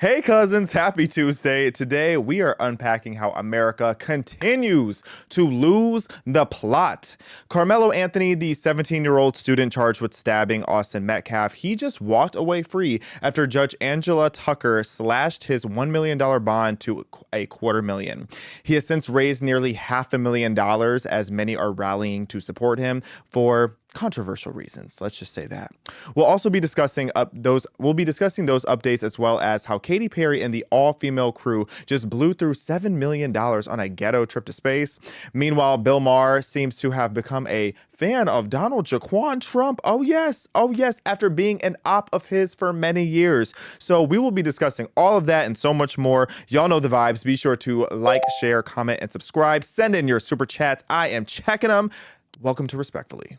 Hey cousins, happy Tuesday. Today we are unpacking how America continues to lose the plot. Karmelo Anthony, the 17-year-old student charged with stabbing Austin Metcalf, he just walked away free after Judge Angela Tucker slashed his $1 million bond to $250,000. He has since raised nearly $500,000 as many are rallying to support him for controversial reasons. Let's just say that. We'll also be discussing those updates, as well as how Katy Perry and the all-female crew just blew through $7 million on a ghetto trip to space. Meanwhile, Bill Maher seems to have become a fan of Donald Jaquan Trump. Oh yes, after being an op of his for many years. So we will be discussing all of that and so much more. Y'all know the vibes. Be sure to like, share, comment, and subscribe. Send in your super chats. I am checking them. Welcome to Respectfully.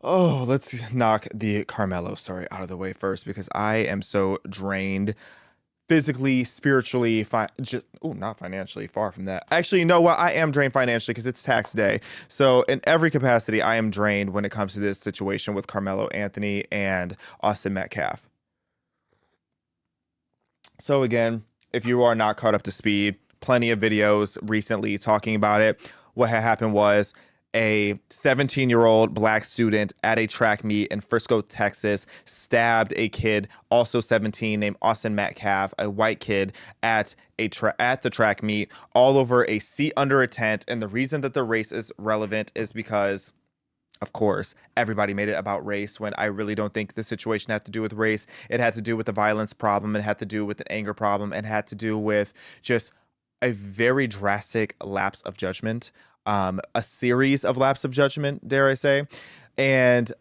Oh, let's knock the Karmelo story out of the way first, because I am so drained physically, spiritually, not financially, far from that. Actually, you know what? I am drained financially because it's tax day. So in every capacity, I am drained when it comes to this situation with Karmelo Anthony and Austin Metcalf. So again, if you are not caught up to speed, plenty of videos recently talking about it. What had happened was a 17-year-old black student at a track meet in Frisco, Texas, stabbed a kid, also 17, named Austin Metcalf, a white kid, at the track meet, all over a seat under a tent. And the reason that the race is relevant is because, of course, everybody made it about race, when I really don't think the situation had to do with race. It had to do with the violence problem. It had to do with an anger problem. It had to do with just a very drastic lapse of judgment. A series of lapse of judgment, dare I say. And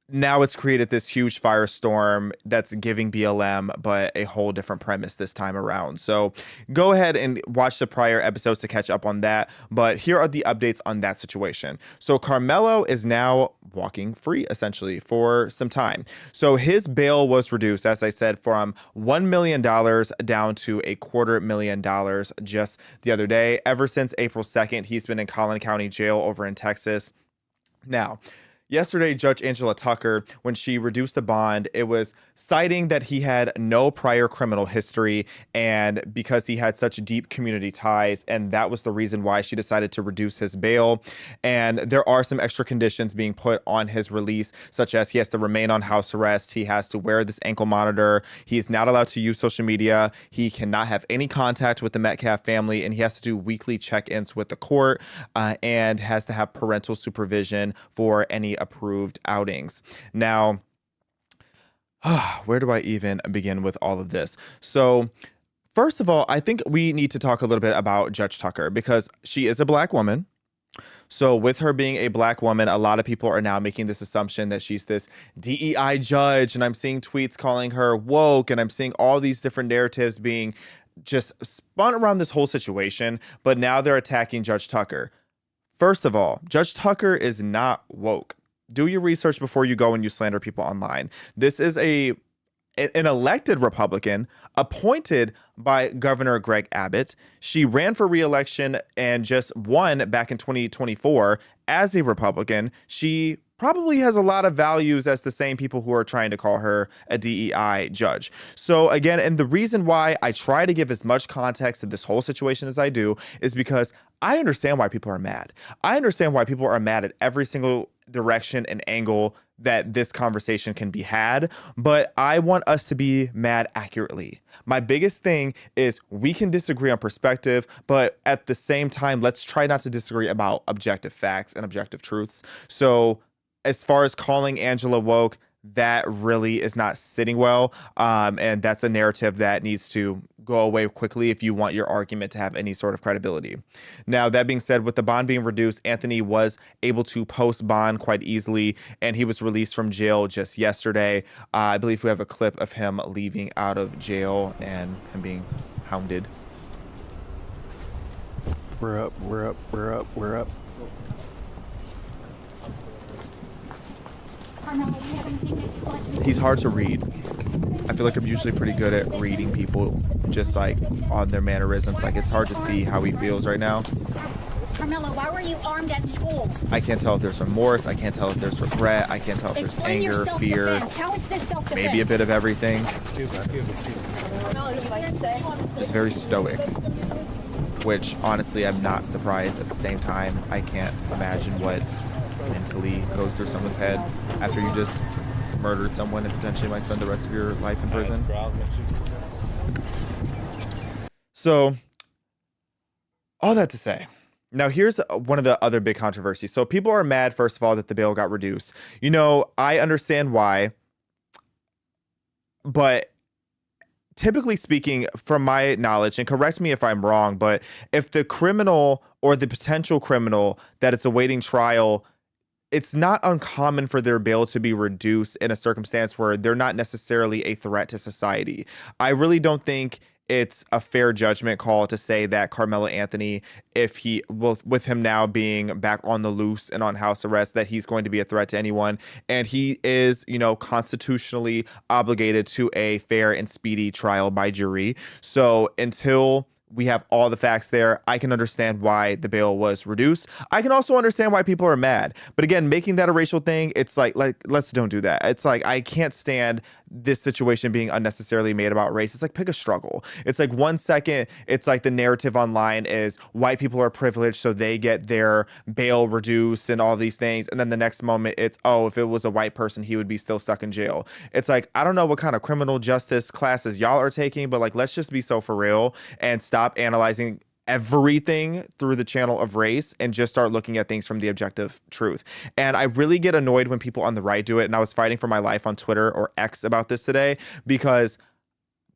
now it's created this huge firestorm that's giving BLM, but a whole different premise this time around. So go ahead and watch the prior episodes to catch up on that. But here are the updates on that situation. So Karmelo is now walking free, essentially, for some time. So his bail was reduced, as I said, from $1 million down to $250,000 just the other day. Ever since April 2nd, he's been in Collin County Jail over in Texas. Now, yesterday, Judge Angela Tucker, when she reduced the bond, it was citing that he had no prior criminal history and because he had such deep community ties, and that was the reason why she decided to reduce his bail. And there are some extra conditions being put on his release, such as he has to remain on house arrest, he has to wear this ankle monitor, he's not allowed to use social media, he cannot have any contact with the Metcalf family, and he has to do weekly check-ins with the court, and has to have parental supervision for any approved outings. Now, where do I even begin with all of this? So first of all, I think we need to talk a little bit about Judge Tucker, because she is a black woman. So with her being a black woman, a lot of people are now making this assumption that she's this DEI judge, and I'm seeing tweets calling her woke, and I'm seeing all these different narratives being just spun around this whole situation, but now they're attacking Judge Tucker. First of all, Judge Tucker is not woke. Do your research before you go and you slander people online. This is an elected Republican appointed by Governor Greg Abbott. She ran for re-election and just won back in 2024 as a Republican. She probably has a lot of values as the same people who are trying to call her a DEI judge. So again, and the reason why I try to give as much context to this whole situation as I do is because I understand why people are mad. I understand why people are mad at every single direction and angle that this conversation can be had, but I want us to be mad accurately. My biggest thing is we can disagree on perspective, but at the same time, let's try not to disagree about objective facts and objective truths. So as far as calling Angela woke, that really is not sitting well. And that's a narrative that needs to go away quickly if you want your argument to have any sort of credibility. Now, that being said, with the bond being reduced, Anthony was able to post bond quite easily, and he was released from jail just yesterday. I believe we have a clip of him leaving out of jail and him being hounded. We're up. He's hard to read. I feel like I'm usually pretty good at reading people just like on their mannerisms. Like, it's hard to see how he feels right now. Karmelo, why were you armed at school? I can't tell if there's remorse. I can't tell if there's regret. I can't tell if there's Explain your anger, fear, self-defense. How is this self-defense? maybe a bit of everything. Karmelo, you like to say? Just very stoic, which honestly I'm not surprised. At the same time, I can't imagine what mentally goes through someone's head after you just murdered someone and potentially might spend the rest of your life in prison. So all that to say, now here's one of the other big controversies. So people are mad, first of all, that the bail got reduced. You know, I understand why, but typically speaking, from my knowledge, and correct me if I'm wrong, but if the criminal or the potential criminal that is awaiting trial, it's not uncommon for their bail to be reduced in a circumstance where they're not necessarily a threat to society. I really don't think it's a fair judgment call to say that Karmelo Anthony, if he with him now being back on the loose and on house arrest, that he's going to be a threat to anyone. And he is, you know, constitutionally obligated to a fair and speedy trial by jury. So until we have all the facts there, I can understand why the bail was reduced. I can also understand why people are mad. But again, making that a racial thing, it's like let's don't do that. It's like, I can't stand this situation being unnecessarily made about race. It's like, pick a struggle. It's like 1 second, it's like the narrative online is white people are privileged, so they get their bail reduced and all these things. And then the next moment it's, oh, if it was a white person, he would be still stuck in jail. It's like, I don't know what kind of criminal justice classes y'all are taking, but like, let's just be so for real and stop analyzing everything through the channel of race and just start looking at things from the objective truth. And I really get annoyed when people on the right do it. And I was fighting for my life on Twitter, or X, about this today, because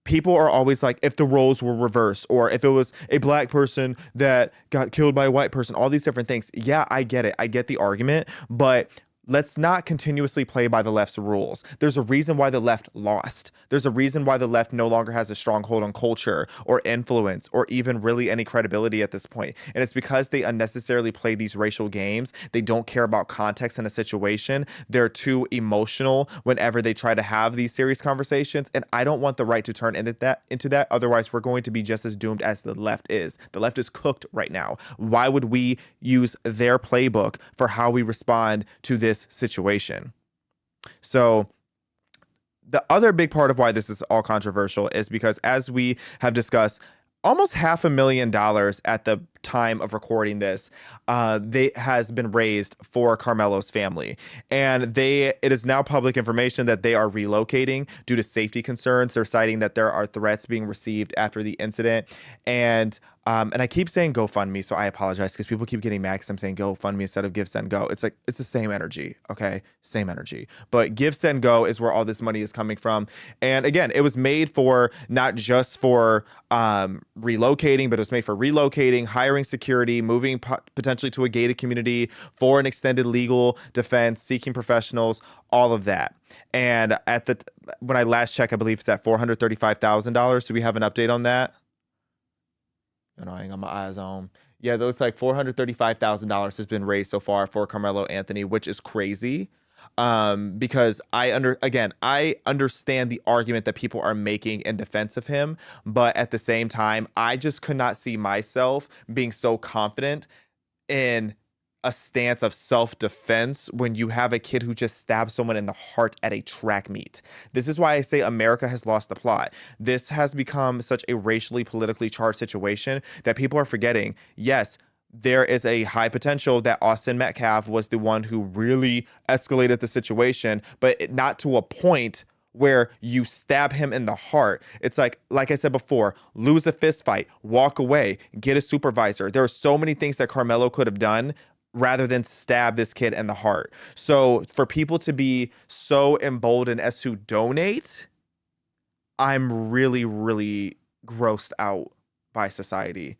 people are always like, if the roles were reversed, or if it was a black person that got killed by a white person, all these different things. Yeah, I get it. I get the argument, but let's not continuously play by the left's rules. There's a reason why the left lost. There's a reason why the left no longer has a stronghold on culture or influence or even really any credibility at this point. And it's because they unnecessarily play these racial games. They don't care about context in a situation. They're too emotional whenever they try to have these serious conversations. And I don't want the right to turn into that. Otherwise, we're going to be just as doomed as the left is. The left is cooked right now. Why would we use their playbook for how we respond to this situation? So the other big part of why this is all controversial is because, as we have discussed, almost $500,000 at the time of recording this, has been raised for Karmelo's family. And it is now public information that they are relocating due to safety concerns. They're citing that there are threats being received after the incident. And I keep saying GoFundMe, so I apologize because people keep getting mad because I'm saying GoFundMe instead of Give, Send, Go. It's like, it's the same energy, okay? Same energy. But Give, Send, Go is where all this money is coming from. And again, it was made for not just for relocating, but it was made for relocating, hiring security, moving potentially to a gated community, for an extended legal defense, seeking professionals, all of that. And when I last checked, I believe it's at $435,000. Do we have an update on that? You know, I ain't got my eyes on. Yeah, it looks like $435,000 has been raised so far for Karmelo Anthony, which is crazy. Because I understand the argument that people are making in defense of him, but at the same time, I just could not see myself being so confident in a stance of self-defense when you have a kid who just stabbed someone in the heart at a track meet. This is why I say America has lost the plot. This has become such a racially, politically charged situation that people are forgetting, yes, there is a high potential that Austin Metcalf was the one who really escalated the situation, but not to a point where you stab him in the heart. It's like I said before, lose a fist fight, walk away, get a supervisor. There are so many things that Karmelo could have done rather than stab this kid in the heart. So for people to be so emboldened as to donate, I'm really, really grossed out by society.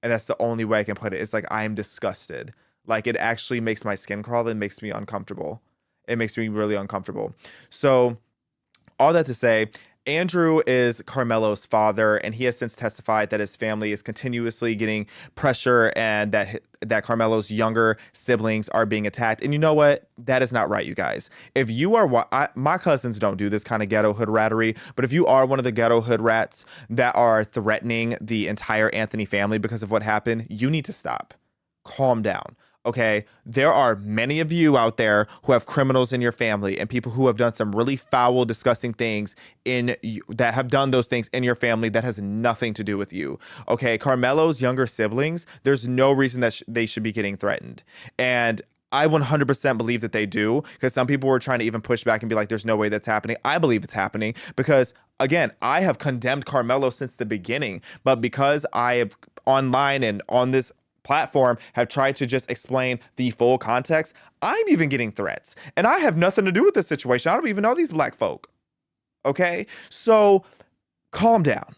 And that's the only way I can put it. It's like, I am disgusted. Like, it actually makes my skin crawl and makes me uncomfortable. It makes me really uncomfortable. So all that to say, Andrew is Karmelo's father, and he has since testified that his family is continuously getting pressure and that Karmelo's younger siblings are being attacked. And you know what? That is not right, you guys. If you are, my cousins don't do this kind of ghetto hood rattery, but if you are one of the ghetto hood rats that are threatening the entire Anthony family because of what happened, you need to stop. calm down. Okay, there are many of you out there who have criminals in your family and people who have done some really foul, disgusting things that have done those things in your family that has nothing to do with you. Okay, Karmelo's younger siblings, there's no reason that they should be getting threatened. And I 100% believe that they do, because some people were trying to even push back and be like, there's no way that's happening. I believe it's happening because, again, I have condemned Karmelo since the beginning. But because I have online and on this platform have tried to just explain the full context, I'm even getting threats. And I have nothing to do with this situation. I don't even know these black folk. Okay? So calm down.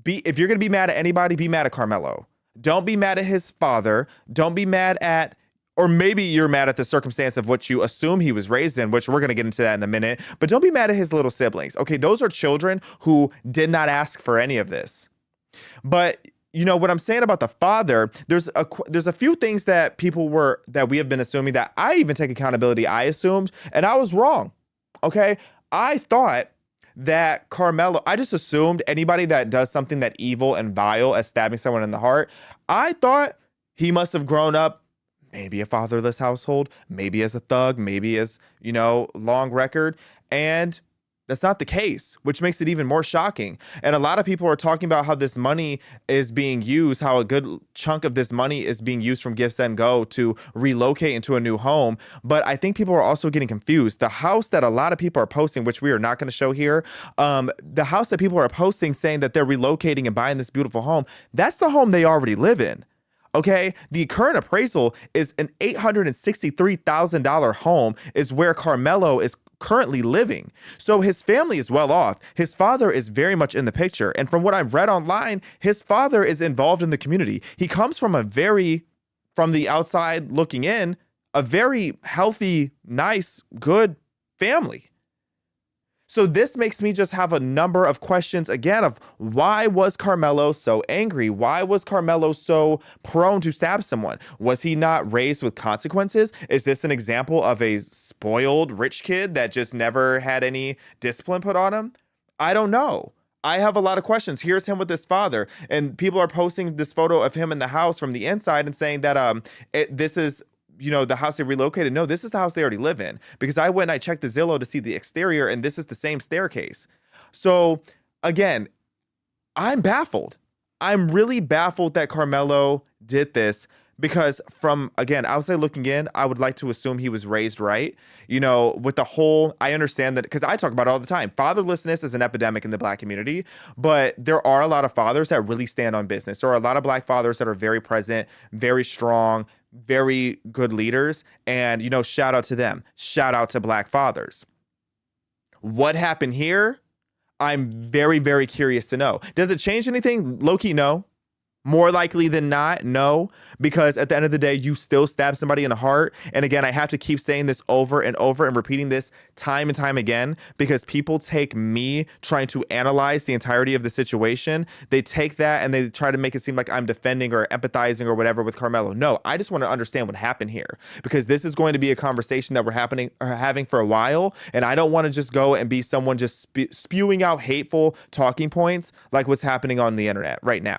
If you're going to be mad at anybody, be mad at Karmelo. Don't be mad at his father. Don't be mad at, or maybe you're mad at the circumstance of what you assume he was raised in, which we're going to get into that in a minute. But don't be mad at his little siblings. Okay, those are children who did not ask for any of this. But you know what I'm saying about the father, there's a few things that we have been assuming that I even take accountability. I assumed, and I was wrong. Okay, I thought that Karmelo, I just assumed anybody that does something that evil and vile as stabbing someone in the heart, I thought he must have grown up maybe a fatherless household, maybe as a thug, maybe as, long record. And that's not the case, which makes it even more shocking. And a lot of people are talking about how this money is being used, how a good chunk of this money is being used from Give, Send, Go to relocate into a new home. But I think people are also getting confused. The house that a lot of people are posting, which we are not going to show here, the house that people are posting saying that they're relocating and buying this beautiful home, that's the home they already live in. Okay, the current appraisal is an $863,000 home is where Karmelo is currently living. So his family is well off. His father is very much in the picture. And from what I've read online, his father is involved in the community. He comes from from the outside looking in, a very healthy, nice, good family. So this makes me just have a number of questions again of why was Karmelo so angry? Why was Karmelo so prone to stab someone? Was he not raised with consequences? Is this an example of a spoiled rich kid that just never had any discipline put on him? I don't know. I have a lot of questions. Here's him with his father, and people are posting this photo of him in the house from the inside and saying that this is the house they relocated. No, this is the house they already live in, because I went and I checked the Zillow to see the exterior, and this is the same staircase. So again, I'm baffled. I'm really baffled that Karmelo did this, because from, again, outside looking in, I would like to assume he was raised right. With the whole, I understand that, because I talk about it all the time. Fatherlessness is an epidemic in the black community, but there are a lot of fathers that really stand on business. There are a lot of black fathers that are very present, very strong, very good leaders. And, shout out to them. Shout out to black fathers. What happened here? I'm very, very curious to know. Does it change anything? Low-key, no. More likely than not, no, because at the end of the day, you still stab somebody in the heart. And again, I have to keep saying this over and over and repeating this time and time again, because people take me trying to analyze the entirety of the situation. They take that and they try to make it seem like I'm defending or empathizing or whatever with Karmelo. No, I just want to understand what happened here, because this is going to be a conversation that we're having for a while. And I don't want to just go and be someone just spewing out hateful talking points like what's happening on the internet right now.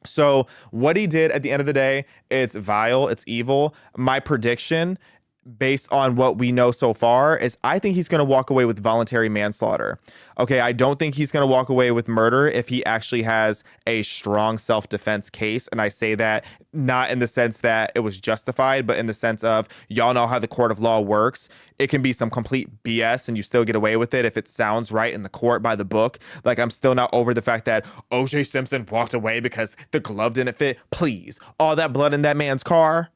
So what he did at the end of the day, it's vile, it's evil. My prediction, based on what we know so far, is I think he's going to walk away with voluntary manslaughter. Okay, I don't think he's going to walk away with murder if he actually has a strong self-defense case. And I say that not in the sense that it was justified, but in the sense of, y'all know how the court of law works. It can be some complete BS and you still get away with it if it sounds right in the court by the book. Like, I'm still not over the fact that O.J. Simpson walked away because the glove didn't fit. Please, all that blood in that man's car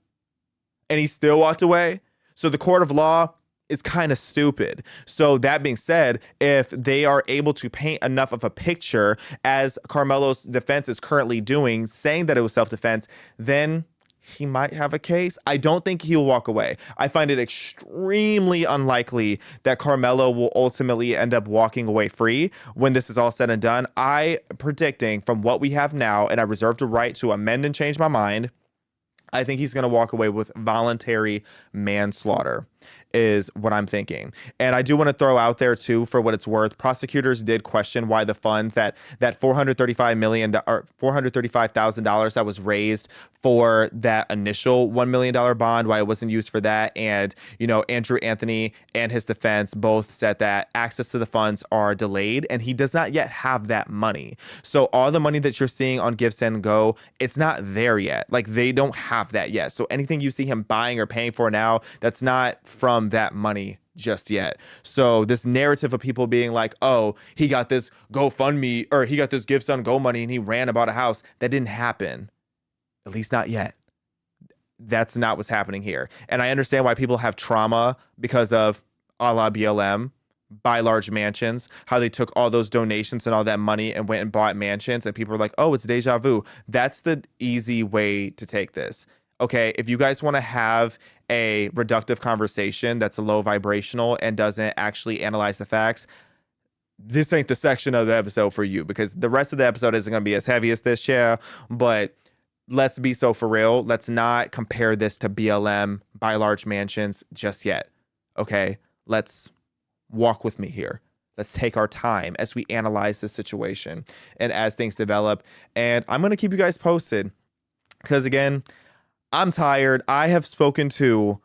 and he still walked away. So the court of law is kind of stupid. So that being said, if they are able to paint enough of a picture as Karmelo's defense is currently doing, saying that it was self-defense, then he might have a case. I don't think he'll walk away. I find it extremely unlikely that Karmelo will ultimately end up walking away free when this is all said and done. I predicting from what we have now, and I reserve the right to amend and change my mind, I think he's going to walk away with voluntary manslaughter. is what I'm thinking. And I do want to throw out there too, for what it's worth, prosecutors did question why the funds that $435 million or $435,000 that was raised for that initial $1 million bond, why it wasn't used for that. And, you know, Andrew Anthony and his defense both said that access to the funds are delayed and he does not yet have that money. So all the money that you're seeing on Give, Send, Go, it's not there yet. Like, they don't have that yet. So anything you see him buying or paying for now, that's not from that money just yet. So this narrative of people being like, oh, he got this GoFundMe or he got this Give, Send, Go money and he ran and bought a house, that didn't happen. At least not yet. That's not what's happening here. And I understand why people have trauma because of a la BLM, buy large mansions, how they took all those donations and all that money and went and bought mansions, and people are like, oh, it's deja vu. That's the easy way to take this. Okay, if you guys want to have a reductive conversation that's low vibrational and doesn't actually analyze the facts, this ain't the section of the episode for you, because the rest of the episode isn't going to be as heavy as this, yeah, but let's be so for real. Let's not compare this to BLM, buy large mansions just yet. Okay, let's walk with me here. Let's take our time as we analyze this situation and as things develop. And I'm going to keep you guys posted because, again, I'm tired. I have spoken to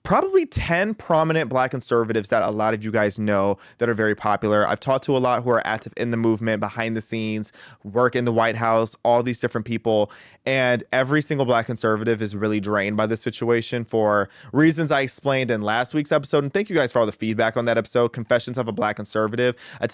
probably 10 prominent Black conservatives that a lot of you guys know that are very popular. I've talked to a lot who are active in the movement, behind the scenes, work in the White House, all these different people. And every single Black conservative is really drained by this situation for reasons I explained in last week's episode. And thank you guys for all the feedback on that episode, Confessions of a Black Conservative. I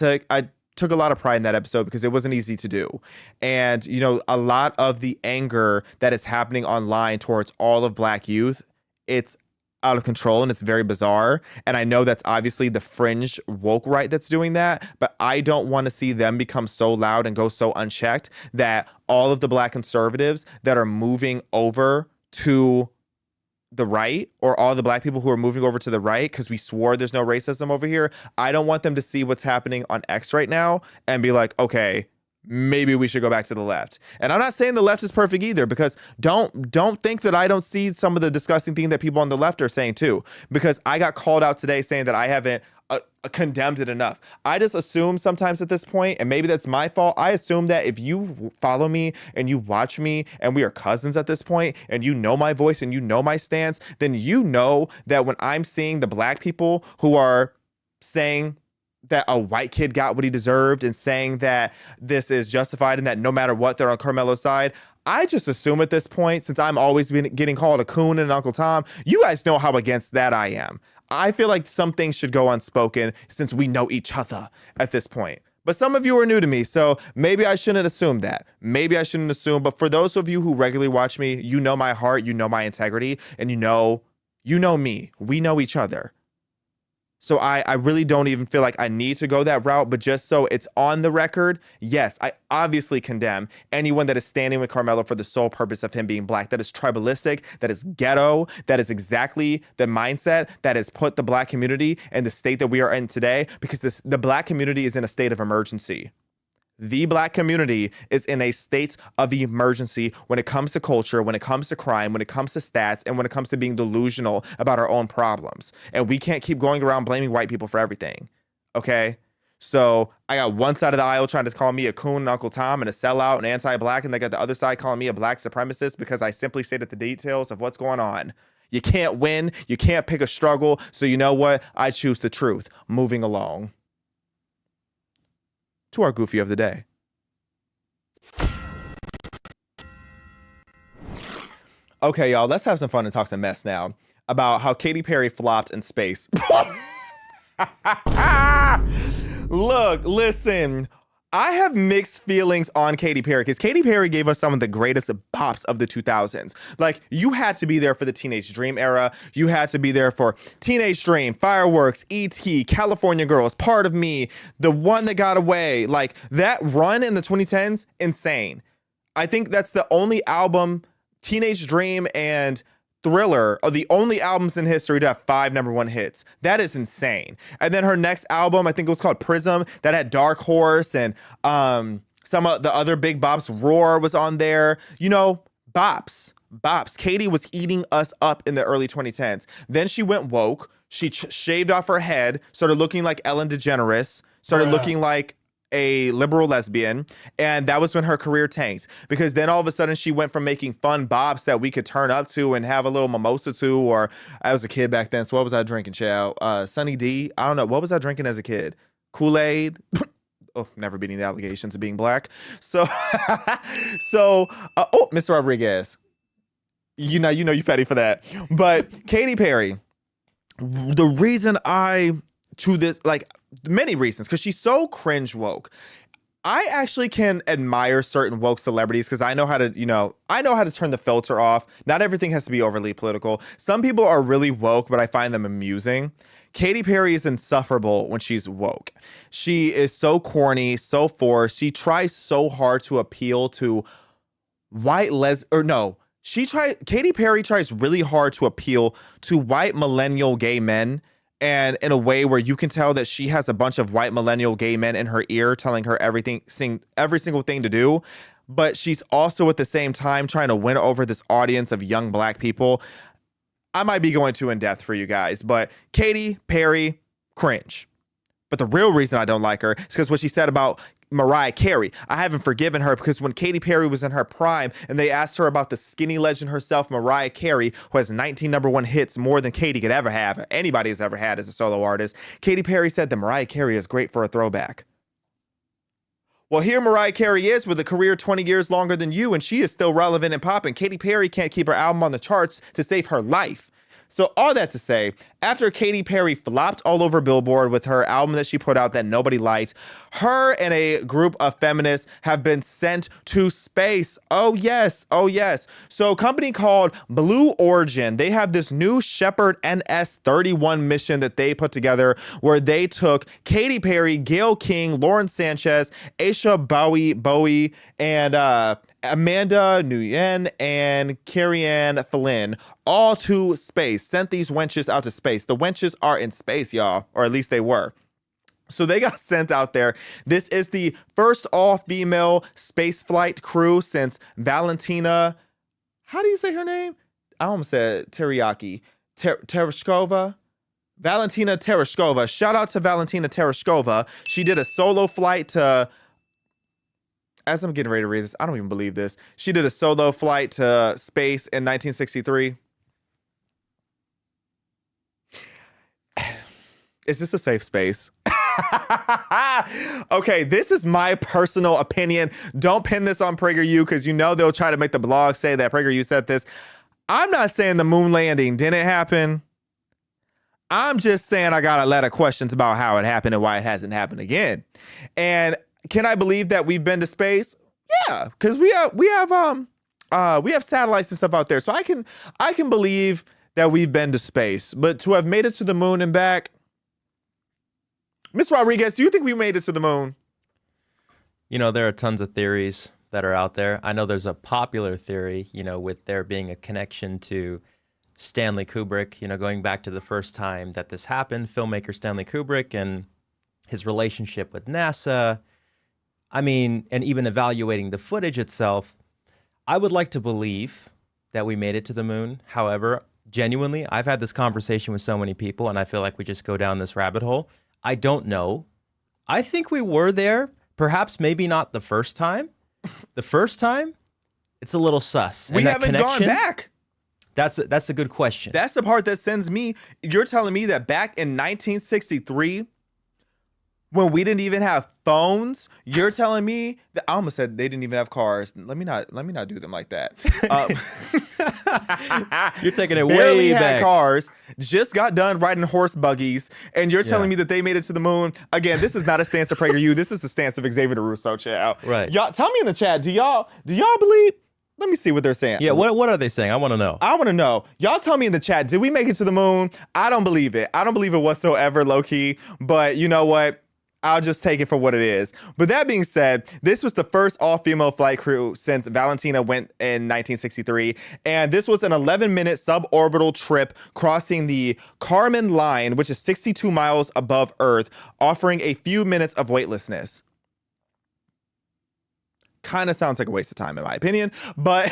took a lot of pride in that episode because it wasn't easy to do. And, you know, a lot of the anger that is happening online towards all of Black youth, it's out of control and it's very bizarre. And I know that's obviously the fringe woke right that's doing that, but I don't want to see them become so loud and go so unchecked that all of the Black conservatives that are moving over to the right, or all the Black people who are moving over to the right because we swore there's no racism over here, I don't want them to see what's happening on X right now and be like, okay, maybe we should go back to the left. And I'm not saying the left is perfect either, because don't think that I don't see some of the disgusting thing that people on the left are saying too, because I got called out today saying that I haven't condemned it enough. I just assume sometimes at this point, and maybe that's my fault, I assume that if you follow me and you watch me and we are cousins at this point and you know my voice and you know my stance, then you know that when I'm seeing the Black people who are saying that a white kid got what he deserved and saying that this is justified and that no matter what, they're on Karmelo's side, I just assume at this point, since I'm always been getting called a coon and Uncle Tom, you guys know how against that I am. I feel like some things should go unspoken since we know each other at this point. But some of you are new to me, so maybe I shouldn't assume that. Maybe I shouldn't assume, but for those of you who regularly watch me, you know my heart, you know my integrity, and you know me. We know each other. So I really don't even feel like I need to go that route, but just so it's on the record, yes, I obviously condemn anyone that is standing with Karmelo for the sole purpose of him being Black. That is tribalistic, that is ghetto, that is exactly the mindset that has put the Black community in the state that we are in today, because the Black community is in a state of emergency. The Black community is in a state of emergency when it comes to culture, when it comes to crime, when it comes to stats, and when it comes to being delusional about our own problems. And we can't keep going around blaming white people for everything. Okay? So I got one side of the aisle trying to call me a coon and Uncle Tom and a sellout and anti-Black, and they got the other side calling me a Black supremacist because I simply stated the details of what's going on. You can't win. You can't pick a struggle. So you know what? I choose the truth. Moving along to our Goofy of the day. Okay, y'all, let's have some fun and talk some mess now about how Katy Perry flopped in space. Look, listen, I have mixed feelings on Katy Perry because Katy Perry gave us some of the greatest bops of the 2000s. Like, you had to be there for the Teenage Dream era. You had to be there for Teenage Dream, Fireworks, E.T., California Girls, Part of Me, The One That Got Away. Like, that run in the 2010s, insane. I think that's the only album, Teenage Dream and Thriller are the only albums in history to have 5 #1 hits. That is insane. And then her next album, I think it was called Prism, that had Dark Horse and some of the other big bops. Roar was on there. You know, bops. Katy was eating us up in the early 2010s. Then she went woke. She shaved off her head, started looking like Ellen DeGeneres, started looking like a liberal lesbian, and that was when her career tanked, because then all of a sudden she went from making fun bops that we could turn up to and have a little mimosa to, or I was a kid back then, so what was I drinking, child? Sunny D? I don't know. What was I drinking as a kid? Kool-Aid? Oh, never beating the allegations of being black. So, Mr. Rodriguez, you know you fatty for that. But Katy Perry, the reason many reasons, because she's so cringe woke. I actually can admire certain woke celebrities because I know how to turn the filter off. Not everything has to be overly political. Some people are really woke, but I find them amusing. Katy Perry is insufferable when she's woke. She is so corny, so forced. She tries so hard to appeal to Katy Perry tries really hard to appeal to white millennial gay men, and in a way where you can tell that she has a bunch of white millennial gay men in her ear telling her every single thing to do. But she's also at the same time trying to win over this audience of young black people. I might be going too in depth for you guys, but Katy Perry, cringe. But the real reason I don't like her is because what she said about Mariah Carey. I haven't forgiven her because when Katy Perry was in her prime and they asked her about the skinny legend herself, Mariah Carey, who has 19 #1 hits, more than Katy could ever have, or anybody has ever had as a solo artist, Katy Perry said that Mariah Carey is great for a throwback. Well, here Mariah Carey is with a career 20 years longer than you, and she is still relevant and popping. Katy Perry can't keep her album on the charts to save her life. So all that to say, after Katy Perry flopped all over Billboard with her album that she put out that nobody liked, her and a group of feminists have been sent to space. Oh yes, oh yes. So a company called Blue Origin, they have this new Shepard NS-31 mission that they put together where they took Katy Perry, Gayle King, Lauren Sanchez, Aisha Bowie, and Amanda Nguyen and Carrie-Anne Flynn, all to space, sent these wenches out to space. The wenches are in space, y'all, or at least they were. So they got sent out there. This is the first all-female spaceflight crew since Valentina, how do you say her name? I almost said Teriyaki. Tereshkova? Valentina Tereshkova. Shout out to Valentina Tereshkova. She did a solo flight to, as I'm getting ready to read this, I don't even believe this. She did a solo flight to space in 1963. Is this a safe space? Okay, this is my personal opinion. Don't pin this on PragerU because you know they'll try to make the blog say that PragerU said this. I'm not saying the moon landing didn't happen. I'm just saying I got a lot of questions about how it happened and why it hasn't happened again. And can I believe that we've been to space? Yeah, because we have satellites and stuff out there. So I can believe that we've been to space. But to have made it to the moon and back, Ms. Rodriguez, do you think we made it to the moon? You know, there are tons of theories that are out there. I know there's a popular theory, you know, with there being a connection to Stanley Kubrick, you know, going back to the first time that this happened, filmmaker Stanley Kubrick and his relationship with NASA. I mean, and even evaluating the footage itself, I would like to believe that we made it to the moon. However, genuinely, I've had this conversation with so many people, and I feel like we just go down this rabbit hole. I don't know. I think we were there. Perhaps maybe not the first time. The first time, it's a little sus. We haven't gone back. That's a good question. That's the part that sends me. You're telling me that back in 1963, when we didn't even have phones, you're telling me that I almost said they didn't even have cars. Let me not do them like that. You're taking it barely way had back. Cars, just got done riding horse buggies, and you're telling me that they made it to the moon. Again, this is not a stance of PragerU. This is the stance of Xavier DeRusso, child. Right. Y'all, tell me in the chat. Do y'all believe? Let me see what they're saying. Yeah, what are they saying? I want to know. I want to know. Y'all tell me in the chat, did we make it to the moon? I don't believe it. I don't believe it whatsoever, low key. But you know what? I'll just take it for what it is. But that being said, this was the first all-female flight crew since Valentina went in 1963. And this was an 11-minute suborbital trip crossing the Kármán line, which is 62 miles above Earth, offering a few minutes of weightlessness. kind of sounds like a waste of time in my opinion. But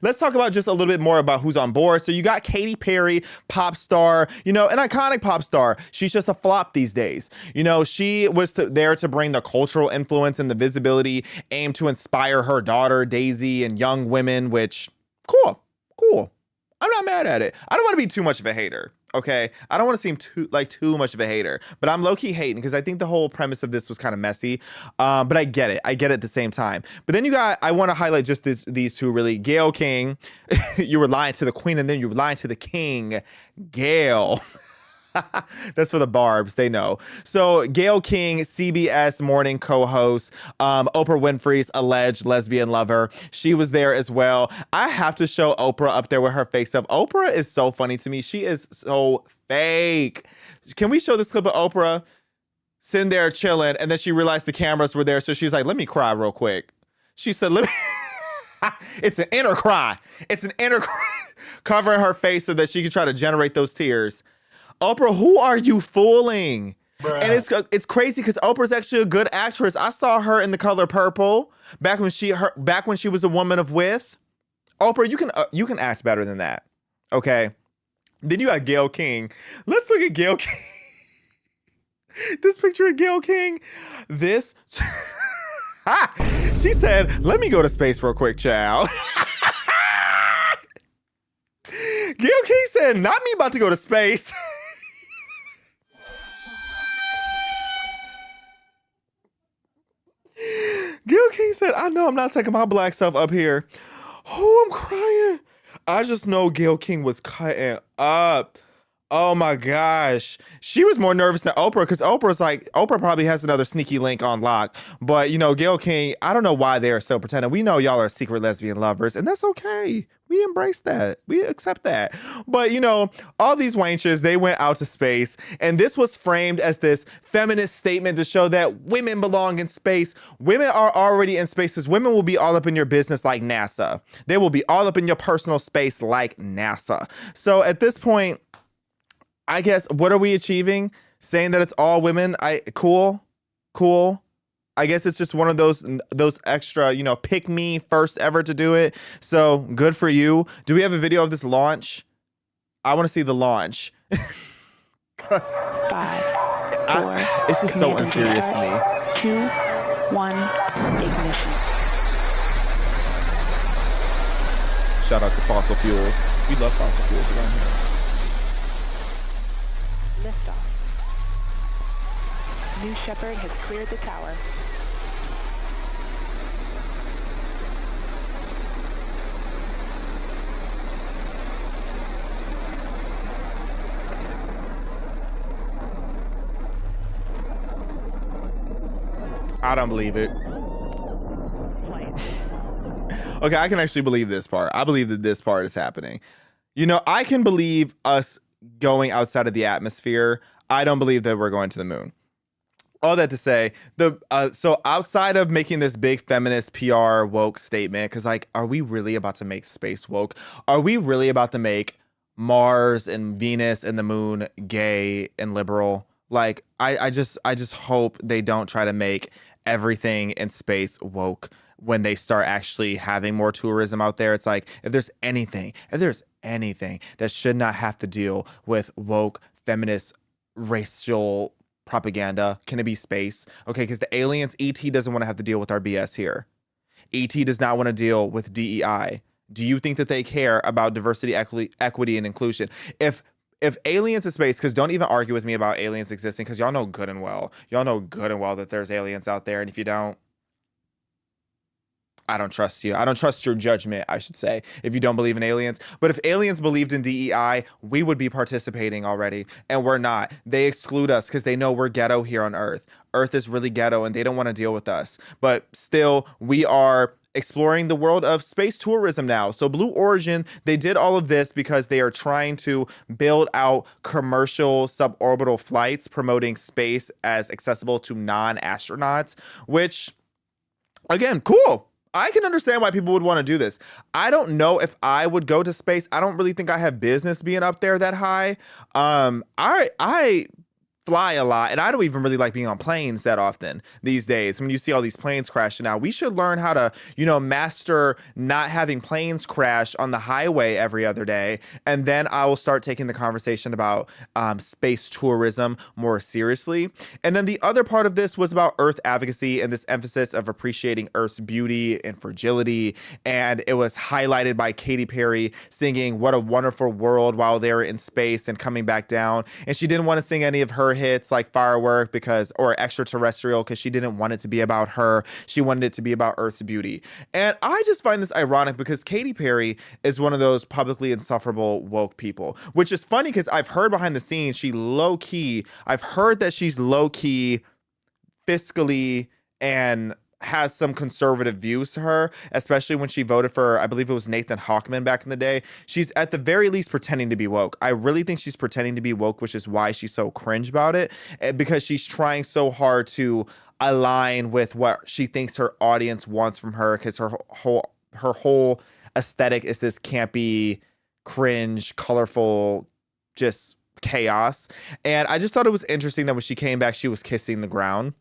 let's talk about just a little bit more about who's on board. So you got Katy Perry, pop star, you know, an iconic pop star. She's just a flop these days. You know, she was there to bring the cultural influence and the visibility, aimed to inspire her daughter Daisy and young women, which cool. I'm not mad at it. I don't want to be too much of a hater. Okay, I don't want to seem too much of a hater, but I'm low-key hating because I think the whole premise of this was kind of messy. But I get it at the same time. But then I want to highlight just these two really. Gayle King, you were lying to the queen, and then you were lying to the king. Gayle. That's for the barbs, they know. So Gayle King, CBS morning co-host, Oprah Winfrey's alleged lesbian lover. She was there as well. I have to show Oprah up there with her fake stuff. Oprah is so funny to me. She is so fake. Can we show this clip of Oprah sitting there chilling, and then she realized the cameras were there, so she's like, let me cry real quick. She said, let me... It's an inner cry. It's an inner cry. Covering her face so that she can try to generate those tears. Oprah, who are you fooling? Bruh. And it's crazy because Oprah's actually a good actress. I saw her in The Color Purple back when she was a woman of width. Oprah, you can act better than that. Okay. Then you got Gayle King. Let's look at Gayle King. This picture of Gayle King. This. She said, "Let me go to space real quick, child." Gayle King said, "Not me about to go to space." Gayle King said, "I know I'm not taking my black self up here." Oh, I'm crying. I just know Gayle King was cutting up. Oh my gosh. She was more nervous than Oprah because Oprah probably has another sneaky link on lock. But, you know, Gayle King, I don't know why they're still pretending. We know y'all are secret lesbian lovers, and that's okay. We embrace that. We accept that. But, you know, all these wenches, they went out to space, and this was framed as this feminist statement to show that women belong in space. Women are already in spaces. Women will be all up in your business like NASA. They will be all up in your personal space like NASA. So at this point, I guess, what are we achieving? Saying that it's all women? Cool. I guess it's just one of those extra, you know, pick me first ever to do it. So good for you. Do we have a video of this launch? I want to see the launch. 5, 4. It's just so unserious to me. 2, 1, ignition. Shout out to fossil fuels. We love fossil fuels around here. Liftoff. New Shepard has cleared the tower. I don't believe it. Okay, I can actually believe this part. I believe that this part is happening. You know, I can believe us going outside of the atmosphere. I don't believe that we're going to the moon. All that to say, so outside of making this big feminist PR woke statement, because like, are we really about to make space woke? Are we really about to make Mars and Venus and the moon gay and liberal? Like, I just hope they don't try to make everything in space woke when they start actually having more tourism out there. It's like, if there's anything that should not have to deal with woke feminist racial propaganda, can it be space? Okay, because the aliens, ET doesn't want to have to deal with our BS here. ET does not want to deal with DEI. Do you think that they care about diversity, equity, and inclusion? If aliens in space, because don't even argue with me about aliens existing, because y'all know good and well that there's aliens out there, and if you don't, I don't trust you. I don't trust your judgment, I should say, if you don't believe in aliens. But if aliens believed in DEI, we would be participating already, and we're not. They exclude us because they know we're ghetto here on Earth. Earth is really ghetto, and they don't want to deal with us. But still, we are exploring the world of space tourism now. So Blue Origin, they did all of this because they are trying to build out commercial suborbital flights, promoting space as accessible to non-astronauts, which, again, cool. I can understand why people would want to do this. I don't know if I would go to space. I don't really think I have business being up there that high. I fly a lot, and I don't even really like being on planes that often these days. When you see all these planes crashing out, we should learn how to, master not having planes crash on the highway every other day. And then I will start taking the conversation about space tourism more seriously. And then the other part of this was about Earth advocacy and this emphasis of appreciating Earth's beauty and fragility. And it was highlighted by Katy Perry singing "What a Wonderful World" while they were in space and coming back down. And she didn't want to sing any of her hits like Firework or Extraterrestrial because she didn't want it to be about her. She wanted it to be about Earth's beauty. And I just find this ironic because Katy Perry is one of those publicly insufferable woke people, which is funny because I've heard behind the scenes I've heard that she's low-key fiscally and has some conservative views to her, especially when she voted for, I believe it was Nathan Hawkman back in the day. She's at the very least pretending to be woke. I really think she's pretending to be woke, which is why she's so cringe about it, because she's trying so hard to align with what she thinks her audience wants from her, because her whole aesthetic is this campy, cringe, colorful, just chaos. And I just thought it was interesting that when she came back, she was kissing the ground.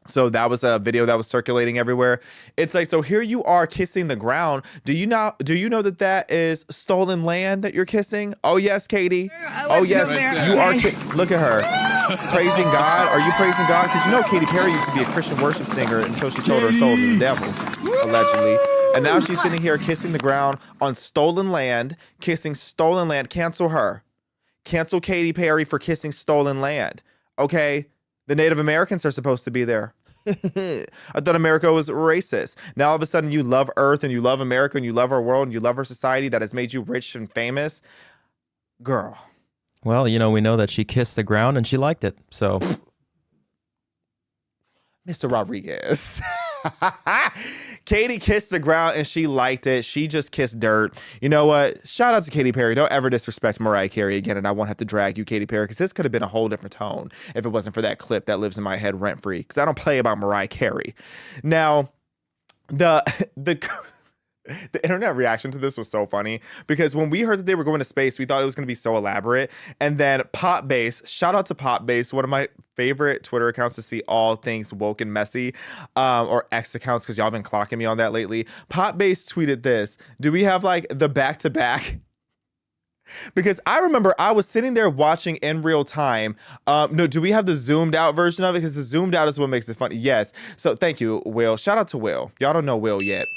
So that was a video that was circulating everywhere. It's like, so here you are kissing the ground. Do you know that is stolen land that you're kissing? Oh yes, Katy. Oh yes, you are. Look at her praising God. Are you praising God? Because Katy Perry used to be a Christian worship singer until she sold her soul to the devil, allegedly. And now she's sitting here kissing the ground on stolen land, kissing stolen land. Cancel her. Cancel Katy Perry for kissing stolen land. Okay? The Native Americans are supposed to be there. I thought America was racist. Now all of a sudden you love Earth and you love America and you love our world and you love our society that has made you rich and famous. Girl. Well, we know that she kissed the ground and she liked it. So, Mr. Rodriguez. Katy kissed the ground and she liked it. She just kissed dirt. You know what? Shout out to Katy Perry. Don't ever disrespect Mariah Carey again, and I won't have to drag you, Katy Perry, because this could have been a whole different tone if it wasn't for that clip that lives in my head rent free. Because I don't play about Mariah Carey. Now, the internet reaction to this was so funny because when we heard that they were going to space, we thought it was going to be so elaborate. And then Pop Base, shout out to Pop Base, one of my favorite Twitter accounts to see all things woke and messy, or X accounts, because y'all been clocking me on that lately. Pop Base tweeted this: do we have like the back-to-back? Because I remember I was sitting there watching in real time. No, do we have the zoomed out version of it? Because the zoomed out is what makes it funny. Yes. So thank you, Will. Shout out to Will. Y'all don't know Will yet.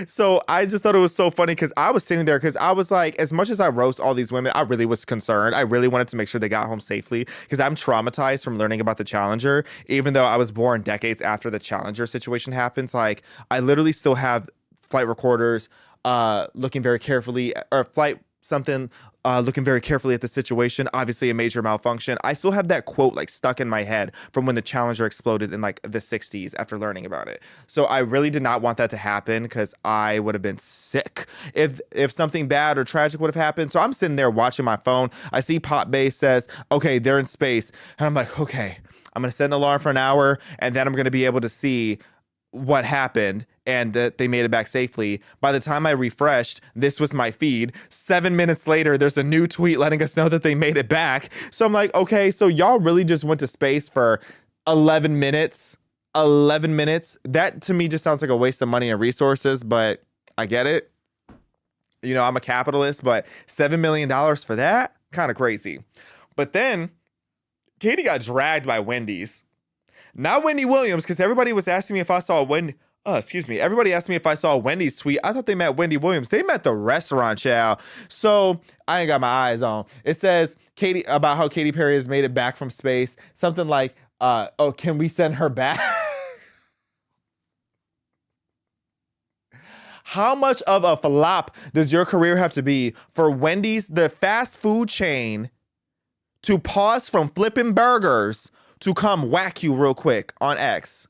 So I just thought it was so funny because I was sitting there because I was like, as much as I roast all these women, I really was concerned. I really wanted to make sure they got home safely because I'm traumatized from learning about the Challenger, even though I was born decades after the Challenger situation happens. Like, I literally still have flight recorders looking very carefully, or flight something looking very carefully at the situation. Obviously a major malfunction. I still have that quote like stuck in my head from when the Challenger exploded in like the 60s after learning about it. So I really did not want that to happen because I would have been sick if something bad or tragic would have happened. So I'm sitting there watching my phone. I see Pop Base says, okay, they're in space. And I'm like, okay, I'm going to set an alarm for an hour and then I'm going to be able to see what happened and that they made it back safely. By the time I refreshed, this was my feed. 7 minutes later, there's a new tweet letting us know that they made it back. So I'm like, okay, so y'all really just went to space for 11 minutes. 11 minutes. That to me just sounds like a waste of money and resources, but I get it. I'm a capitalist, but $7 million for that? Kind of crazy. But then Katy got dragged by Wendy's. Not Wendy Williams, because everybody was asking me if I saw Everybody asked me if I saw a Wendy's tweet. I thought they meant Wendy Williams. They meant the restaurant, child. So I ain't got my eyes on. It says about how Katy Perry has made it back from space. Something like, can we send her back? How much of a flop does your career have to be for Wendy's, the fast food chain, to pause from flipping burgers to come whack you real quick on X?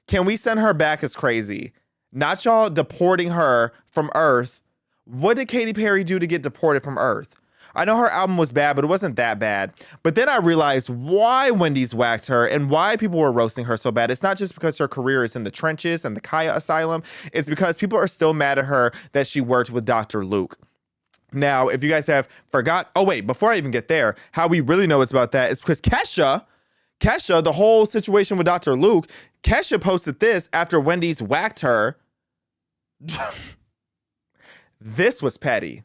Can we send her back is crazy. Not y'all deporting her from Earth. What did Katy Perry do to get deported from Earth? I know her album was bad, but it wasn't that bad. But then I realized why Wendy's whacked her and why people were roasting her so bad. It's not just because her career is in the trenches and the Kaya Asylum. It's because people are still mad at her that she worked with Dr. Luke. Now, if you guys have forgot, oh wait, before I even get there, how we really know it's about that is because Kesha, the whole situation with Dr. Luke, Kesha posted this after Wendy's whacked her. This was petty.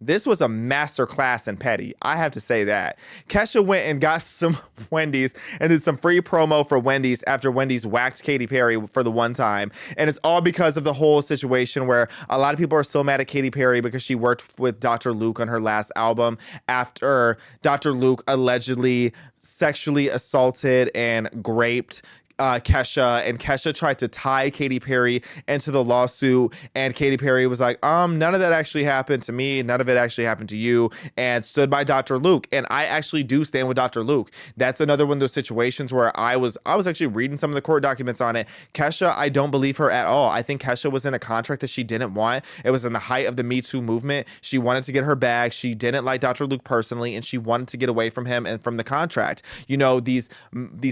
This was a masterclass in petty. I have to say that. Kesha went and got some Wendy's and did some free promo for Wendy's after Wendy's whacked Katy Perry for the one time. And it's all because of the whole situation where a lot of people are still mad at Katy Perry because she worked with Dr. Luke on her last album after Dr. Luke allegedly sexually assaulted and raped Kesha, and Kesha tried to tie Katy Perry into the lawsuit, and Katy Perry was like, none of that actually happened to me, none of it actually happened to you, and stood by Dr. Luke. And I actually do stand with Dr. Luke. That's another one of those situations where I was actually reading some of the court documents on it. Kesha, I don't believe her at all. I think Kesha was in a contract that she didn't want. It was in the height of the Me Too movement. She wanted to get her bag. She didn't like Dr. Luke personally, and she wanted to get away from him and from the contract. You know, these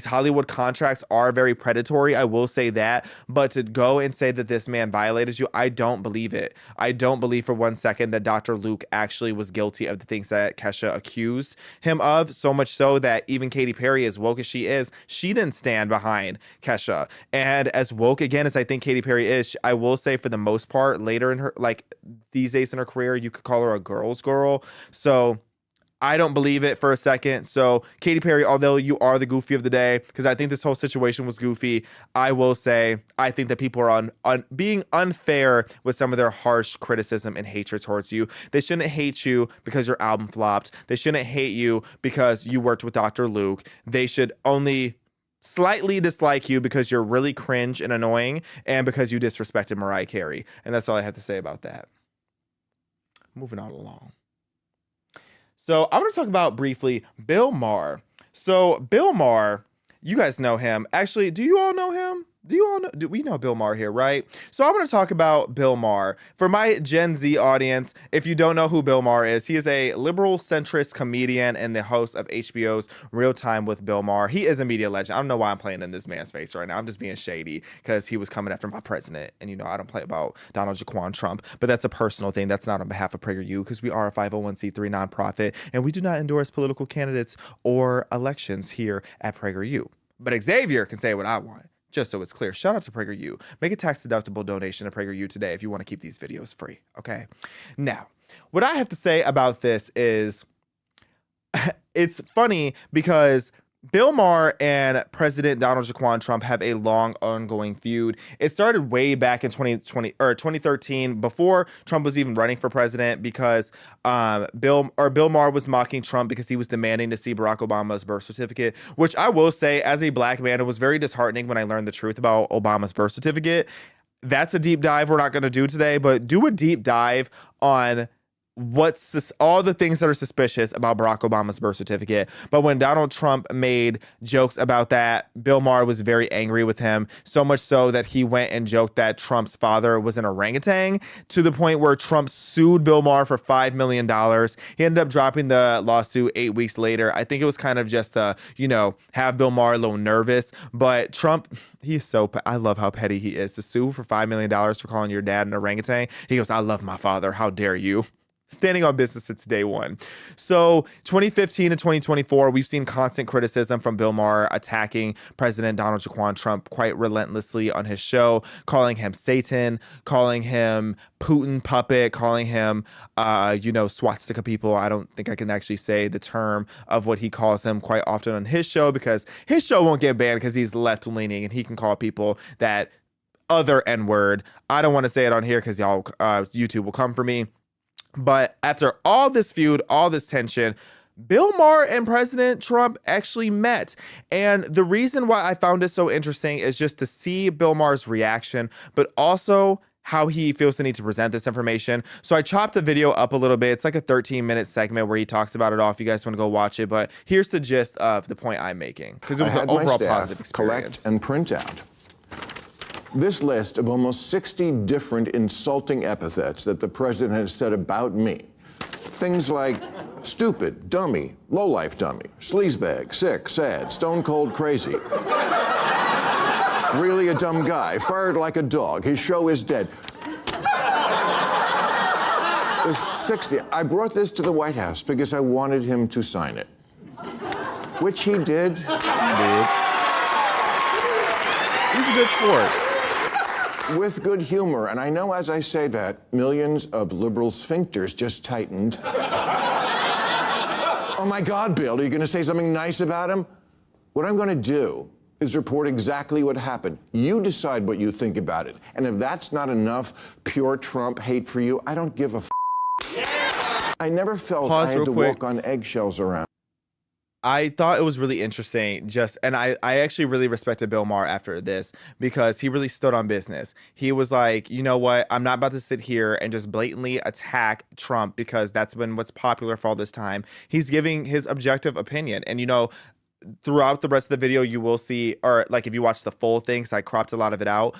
Hollywood contracts are very predatory, I will say that, but to go and say that this man violated you, I don't believe it. I don't believe for one second that Dr. Luke actually was guilty of the things that Kesha accused him of, so much so that even Katy Perry, as woke as she is, she didn't stand behind Kesha. And as woke again as I think Katy Perry is, I will say for the most part, later in her, like these days in her career, you could call her a girl's girl. So I don't believe it for a second. So Katy Perry, although you are the goofy of the day, because I think this whole situation was goofy, I will say I think that people are being unfair with some of their harsh criticism and hatred towards you. They shouldn't hate you because your album flopped. They shouldn't hate you because you worked with Dr. Luke. They should only slightly dislike you because you're really cringe and annoying and because you disrespected Mariah Carey. And that's all I have to say about that. Moving on along. So I'm going to talk about briefly Bill Maher. So Bill Maher, you guys know him. Actually, do you all know him? Do we know Bill Maher here, right? So I'm going to talk about Bill Maher. For my Gen Z audience, if you don't know who Bill Maher is, he is a liberal centrist comedian and the host of HBO's Real Time with Bill Maher. He is a media legend. I don't know why I'm playing in this man's face right now. I'm just being shady because he was coming after my president. And, you know, I don't play about Donald Jaquan Trump, but that's a personal thing. That's not on behalf of PragerU because we are a 501c3 nonprofit and we do not endorse political candidates or elections here at PragerU. But Xavier can say what I want. Just so it's clear, shout out to PragerU. Make a tax-deductible donation to PragerU today if you want to keep these videos free, okay? Now, what I have to say about this is it's funny because Bill Maher and President Donald Jaquan Trump have a long ongoing feud. It started way back in 2013 before Trump was even running for president because Bill Maher was mocking Trump because he was demanding to see Barack Obama's birth certificate, which I will say as a black man, it was very disheartening when I learned the truth about Obama's birth certificate. That's a deep dive we're not going to do today, but do a deep dive on all the things that are suspicious about Barack Obama's birth certificate. But when Donald Trump made jokes about that, Bill Maher was very angry with him, so much so that he went and joked that Trump's father was an orangutan, to the point where Trump sued Bill Maher for $5 million. He ended up dropping the lawsuit 8 weeks later. I think it was kind of just to, have Bill Maher a little nervous. But Trump, I love how petty he is to sue for $5 million for calling your dad an orangutan. He goes, I love my father. How dare you? Standing on business since day one. So 2015 to 2024, we've seen constant criticism from Bill Maher attacking President Donald Jaquan Trump quite relentlessly on his show, calling him Satan, calling him Putin puppet, calling him, swastika people. I don't think I can actually say the term of what he calls him quite often on his show because his show won't get banned because he's left-leaning and he can call people that other N-word. I don't want to say it on here because y'all, YouTube will come for me. But after all this feud, all this tension, Bill Maher and President Trump actually met. And the reason why I found it so interesting is just to see Bill Maher's reaction, but also how he feels the need to present this information. So I chopped the video up a little bit. It's like a 13-minute segment where he talks about it all if you guys want to go watch it. But here's the gist of the point I'm making, because it was an overall positive experience. Collect and print out this list of almost 60 different insulting epithets that the president has said about me. Things like stupid, dummy, lowlife dummy, sleazebag, sick, sad, stone cold crazy. Really a dumb guy, fired like a dog, his show is dead. is 60. I brought this to the White House because I wanted him to sign it, which he did. He's a good sport. With good humor. And I know as I say that, millions of liberal sphincters just tightened. Oh my God, Bill, are you going to say something nice about him? What I'm going to do is report exactly what happened. You decide what you think about it. And if that's not enough pure Trump hate for you, I don't give a I never felt Pause I had real to quick. walk on eggshells around. I thought it was really interesting and I actually really respected Bill Maher after this because he really stood on business. He was like, you know what? I'm not about to sit here and just blatantly attack Trump because that's been what's popular for all this time. He's giving his objective opinion. And, you know, throughout the rest of the video, you will see, or like if you watch the full thing, because I cropped a lot of it out,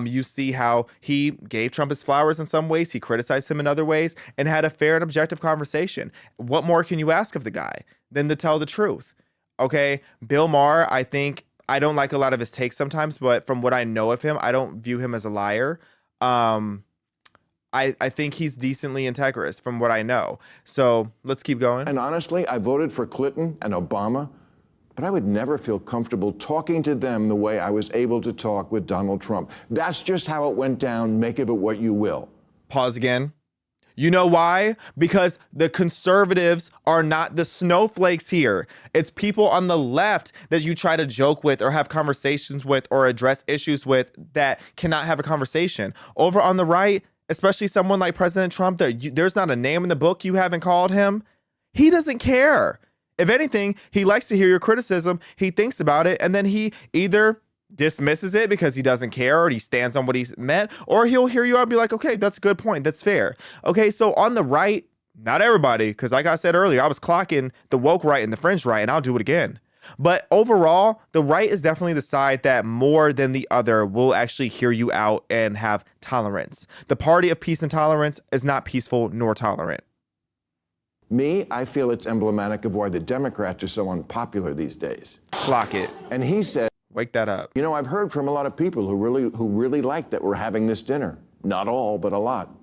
you see how he gave Trump his flowers in some ways, he criticized him in other ways, and had a fair and objective conversation. What more can you ask of the guy than to tell the truth? Okay, Bill Maher, I don't like a lot of his takes sometimes, but from what I know of him, I don't view him as a liar. I think he's decently integrous from what I know. So let's keep going. And honestly, I voted for Clinton and Obama, but I would never feel comfortable talking to them the way I was able to talk with Donald Trump. That's just how it went down. Make of it what you will. Pause again. You know why? Because the conservatives are not the snowflakes here. It's people on the left that you try to joke with or have conversations with or address issues with that cannot have a conversation. Over on the right, especially someone like President Trump, there's not a name in the book you haven't called him. He doesn't care. If anything, he likes to hear your criticism. He thinks about it, and then he either dismisses it because he doesn't care or he stands on what he's meant, or he'll hear you out and be like, okay, that's a good point. That's fair. Okay, so on the right, not everybody, because like I said earlier, I was clocking the woke right and the fringe right, and I'll do it again. But overall, the right is definitely the side that more than the other will actually hear you out and have tolerance. The party of peace and tolerance is not peaceful nor tolerant. Me, I feel it's emblematic of why the Democrats are so unpopular these days. Clock it. And he said, Wake that up. you know, I've heard from a lot of people who really like that we're having this dinner. Not all, but a lot.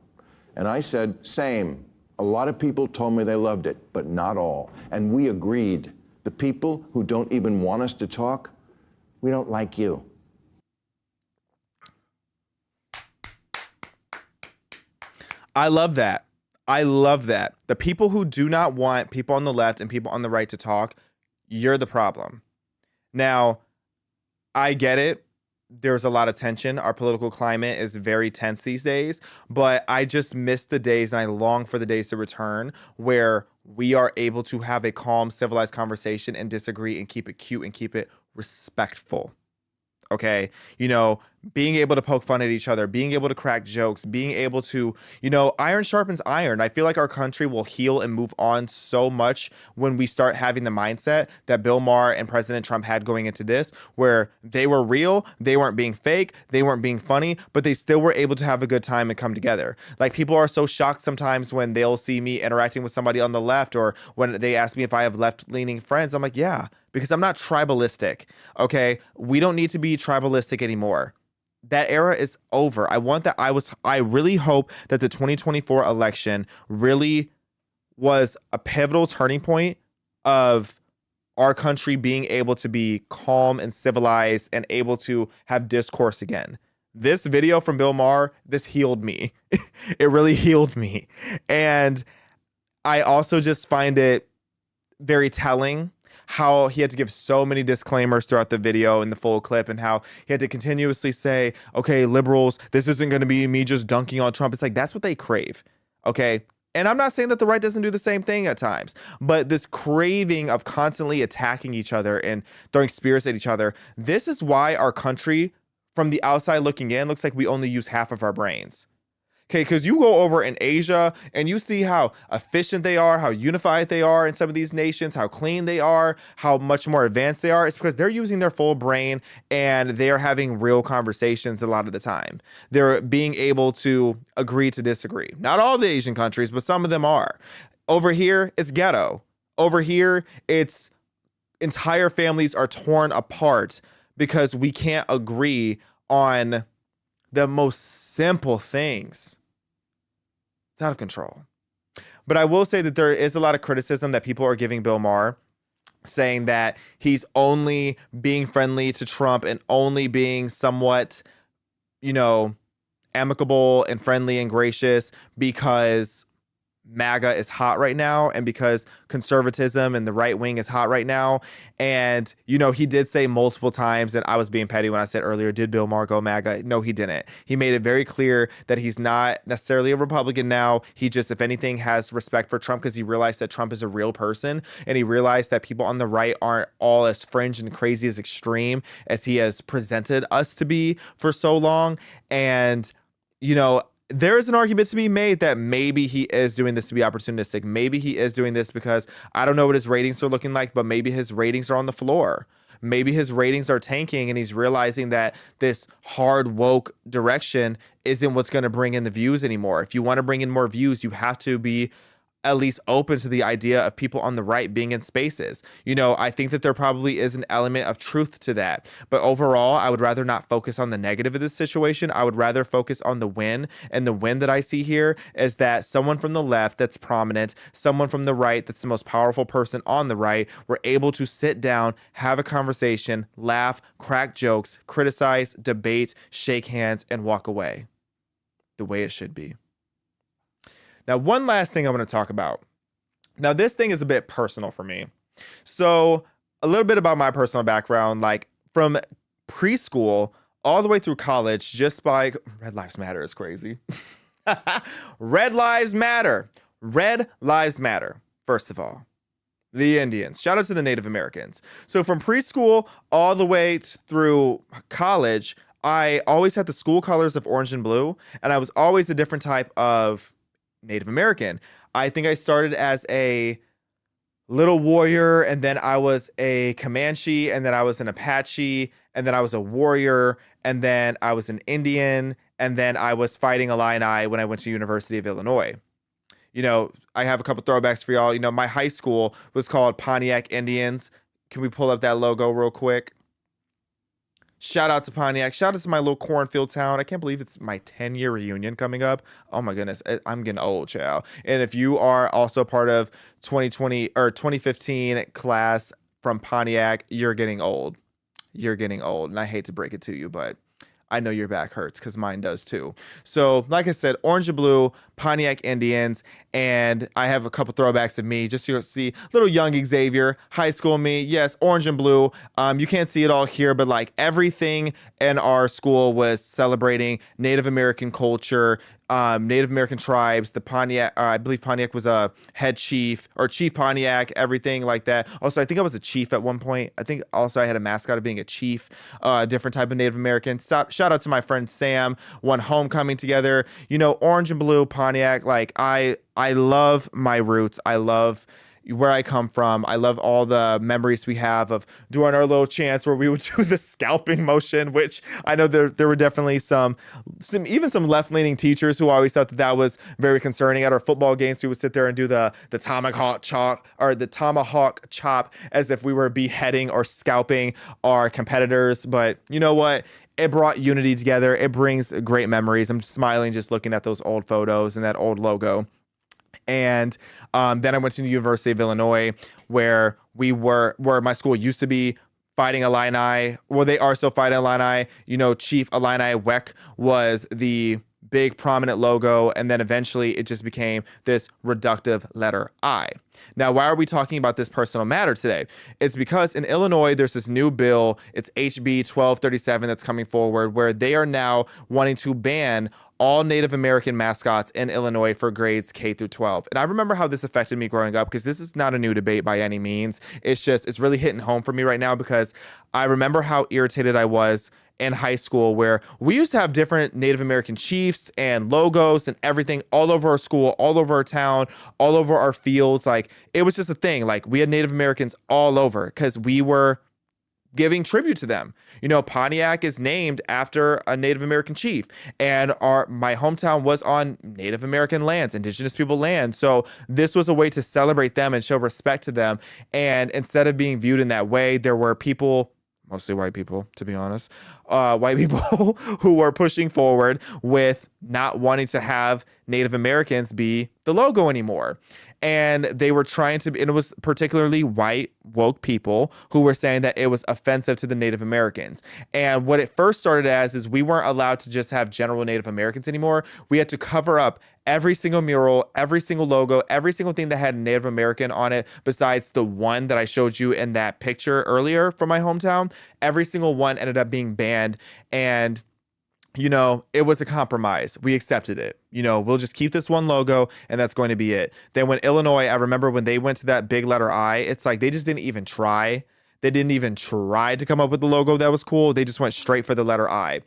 And I said, same. A lot of people told me they loved it, but not all. And we agreed. The people who don't even want us to talk, we don't like you. I love that. I love that. The people who do not want people on the left and people on the right to talk, you're the problem. Now, I get it. There's a lot of tension. Our political climate is very tense these days, but I just miss the days and I long for the days to return where we are able to have a calm, civilized conversation and disagree and keep it cute and keep it respectful. Okay, you know, being able to poke fun at each other, being able to crack jokes, being able to, you know, iron sharpens iron. I feel like our country will heal and move on so much when we start having the mindset that Bill Maher and President Trump had going into this, where they were real, they weren't being fake, they weren't being funny, but they still were able to have a good time and come together. Like, people are so shocked sometimes when they'll see me interacting with somebody on the left, or when they ask me if I have left-leaning friends. I'm like, yeah, because I'm not tribalistic. Okay, we don't need to be tribalistic anymore. That era is over. I really hope that the 2024 election really was a pivotal turning point of our country being able to be calm and civilized and able to have discourse again. This video from Bill Maher, this healed me. It really healed me. And I also just find it very telling how he had to give so many disclaimers throughout the video and the full clip, and how he had to continuously say, okay, liberals, this isn't going to be me just dunking on Trump. It's like, that's what they crave. Okay. And I'm not saying that the right doesn't do the same thing at times, but this craving of constantly attacking each other and throwing spears at each other, this is why our country, from the outside looking in, looks like we only use half of our brains. Okay, because you go over in Asia and you see how efficient they are, how unified they are in some of these nations, how clean they are, how much more advanced they are. It's because they're using their full brain and they're having real conversations a lot of the time. They're being able to agree to disagree. Not all the Asian countries, but some of them are. Over here, it's ghetto. Over here, it's entire families are torn apart because we can't agree on the most simple things. It's out of control. But I will say that there is a lot of criticism that people are giving Bill Maher, saying that he's only being friendly to Trump and only being somewhat, amicable and friendly and gracious because MAGA is hot right now and because conservatism and the right wing is hot right now. And, he did say multiple times, and I was being petty when I said earlier, did Bill Maher go MAGA? No, he didn't. He made it very clear that he's not necessarily a Republican now. He just, if anything, has respect for Trump because he realized that Trump is a real person, and he realized that people on the right aren't all as fringe and crazy as extreme as he has presented us to be for so long. And, there is an argument to be made that maybe he is doing this to be opportunistic. Maybe he is doing this because I don't know what his ratings are looking like, but maybe his ratings are on the floor. Maybe his ratings are tanking and he's realizing that this hard woke direction isn't what's going to bring in the views anymore. If you want to bring in more views, you have to be at least open to the idea of people on the right being in spaces. I think that there probably is an element of truth to that. But overall, I would rather not focus on the negative of this situation. I would rather focus on the win. And the win that I see here is that someone from the left that's prominent, someone from the right that's the most powerful person on the right, were able to sit down, have a conversation, laugh, crack jokes, criticize, debate, shake hands, and walk away the way it should be. Now, one last thing I want to talk about. Now, this thing is a bit personal for me. So a little bit about my personal background, like from preschool all the way through college, just by Red Lives Matter is crazy. Red Lives Matter. Red Lives Matter. First of all, the Indians. Shout out to the Native Americans. So from preschool all the way through college, I always had the school colors of orange and blue, and I was always a different type of Native American. I think I started as a little warrior, and then I was a Comanche, and then I was an Apache, and then I was a warrior, and then I was an Indian, and then I was fighting Illini when I went to University of Illinois. I have a couple throwbacks for y'all. My high school was called Pontiac Indians. Can we pull up that logo real quick? Shout out to Pontiac. Shout out to my little cornfield town. I can't believe it's my 10-year reunion coming up. Oh my goodness. I'm getting old, child. And if you are also part of 2020 or 2015 class from Pontiac, you're getting old. You're getting old. And I hate to break it to you, but I know your back hurts because mine does too. So like I said, orange and blue, Pontiac Indians, and I have a couple throwbacks of me just so you'll see little young Xavier, high school me. Yes, orange and blue. You can't see it all here, but like everything in our school was celebrating Native American culture, Native American tribes, the Pontiac, I believe Pontiac was a head chief or Chief Pontiac, everything like that. Also, I think I was a chief at one point. I think also I had a mascot of being a chief, different type of Native American. Shout out to my friend Sam, one homecoming together, orange and blue, Pontiac. Like I love my roots. I love where I come from. I love all the memories we have of doing our little chants where we would do the scalping motion, which I know there were definitely some left-leaning teachers who always thought that was very concerning. At our football games, we would sit there and do the tomahawk chop as if we were beheading or scalping our competitors. But you know what? It brought unity together. It brings great memories. I'm smiling just looking at those old photos and that old logo. And then I went to the University of Illinois, where my school used to be fighting Illini. Well, they are still fighting Illini. Chief Illini Weck was the big prominent logo, and then eventually it just became this reductive letter I. Now, why are we talking about this personal matter today? It's because in Illinois, there's this new bill, it's HB 1237 that's coming forward, where they are now wanting to ban all Native American mascots in Illinois for grades K through 12. And I remember how this affected me growing up, because this is not a new debate by any means. It's really hitting home for me right now, because I remember how irritated I was in high school, where we used to have different Native American chiefs and logos and everything all over our school, all over our town, all over our fields. Like, it was just a thing. Like, we had Native Americans all over because we were giving tribute to them. Pontiac is named after a Native American chief, and my hometown was on Native American lands, indigenous people land. So this was a way to celebrate them and show respect to them. And instead of being viewed in that way, there were people mostly white people, to be honest, white people who were pushing forward with not wanting to have Native Americans be the logo anymore. And they were trying to, and it was particularly white woke people who were saying that it was offensive to the Native Americans. And what it first started as is we weren't allowed to just have general Native Americans anymore. We had to cover up every single mural, every single logo, every single thing that had Native American on it, besides the one that I showed you in that picture earlier from my hometown. Every single one ended up being banned. And it was a compromise. We accepted it. We'll just keep this one logo and that's going to be it. Then when Illinois, I remember when they went to that big letter I, it's like they just didn't even try. They didn't even try to come up with the logo that was cool. They just went straight for the letter I.